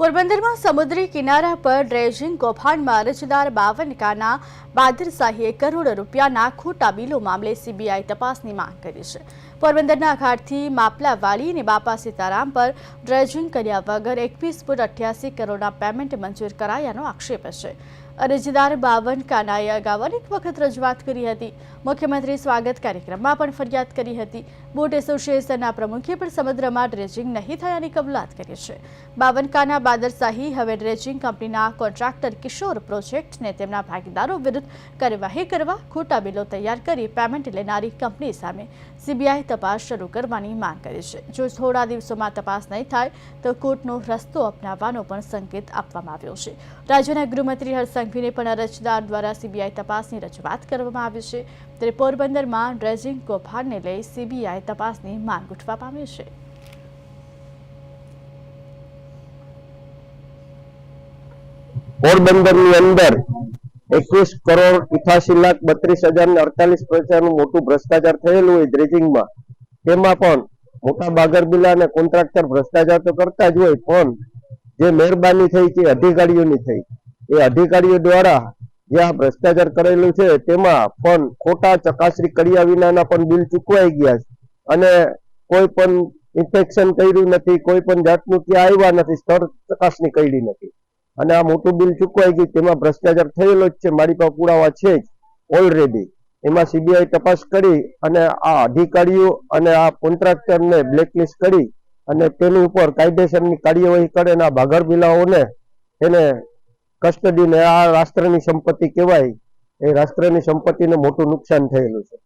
પોરબંદરમાં સમુદ્રી કિનારા પર ડ્રેજિંગ કૌભાંડમાં અરજદાર 52 કાના બાદરશાહીએ કરોડો રૂપિયાના ખોટા બિલો મામલે સીબીઆઈ તપાસની માંગ કરી છે। પોરબંદરના ઘાટથી માપલાવાડી અને બાપા સીતારામ પર ડ્રેજિંગ કર્યા વગર 21 ફૂટ 88 કરોડના પેમેન્ટ મંજૂર કરાયાનો આક્ષેપ છે। અરજદાર 52 કાનાએ અગાઉ અનેક વખત રજૂઆત કરી હતી। મુખ્યમંત્રી સ્વાગત કાર્યક્રમમાં પણ ફરિયાદ કરી હતી। બોટ એસોસિએશનના પ્રમુખે પણ સમુદ્રમાં ડ્રેજિંગ નહીં થયાની કબૂલાત કરી છે। 52 કાના બાદરશાહી હવે ડ્રેજિંગ કંપનીના કોન્ટ્રાક્ટર કિશોર પ્રોજેક્ટને તેમના ભાગીદારો વિરુદ્ધ કાર્યવાહી કરવા ખોટા બિલો તૈયાર કરી પેમેન્ટ લેનારી કંપની સામે સીબીઆઈ તપાસ શરૂ કરવાની માંગ કરી છે। જો થોડા દિવસોમાં તપાસ નહીં થાય તો કોર્ટનો રસ્તો અપનાવવાનો પણ સંકેત આપવામાં આવ્યો છે। રાજ્યના ગૃહમંત્રી હર્ષ સંઘવીને પણ અરજદાર દ્વારા સીબીઆઈ તપાસની રજૂઆત કરવામાં આવી છે। ત્યારે પોરબંદરમાં ડ્રેજિંગ કૌભાંડને લઈ સીબીઆઈ તપાસની માંગ ઉઠવા પામી છે। પોરબંદરની અંદર 21 કરોડ 88,32,048 મોટું ભ્રષ્ટાચાર થયેલું હોય ડ્રેજિંગમાં। તેમાં પણ મોટા બાગરબિલા અને કોન્ટ્રાક્ટર ભ્રષ્ટાચાર તો કરતા જ હોય, પણ જે મહેરબાની થઈ છે અધિકારીઓની થઈ। એ અધિકારીઓ દ્વારા જે આ ભ્રષ્ટાચાર કરેલું છે તેમાં પણ ખોટા ચકાસણી કર્યા વિનાના પણ બિલ ચૂકવાઈ ગયા છે અને કોઈ પણ ઇન્ફેક્શન કર્યું નથી, કોઈ પણ જાતનું ત્યાં આવ્યા નથી, સ્થળ ચકાસણી કરી નથી અને આ મોટું બિલ ચૂકવાઈ ગયું। તેમાં ભ્રષ્ટાચાર થયેલો જ છે, મારી પાસે પુરાવા છે જ ઓલરેડી। એમાં સીબીઆઈ તપાસ કરી અને આ અધિકારીઓ અને આ કોન્ટ્રાક્ટરને બ્લેકલિસ્ટ કરી અને તેની ઉપર કાયદેસરની કાર્યવાહી કરે અને આ ભાગરબિલાઓને એને કસ્ટડીને આ રાષ્ટ્રની સંપત્તિ કહેવાય, એ રાષ્ટ્રની સંપત્તિને મોટું નુકસાન થયેલું છે।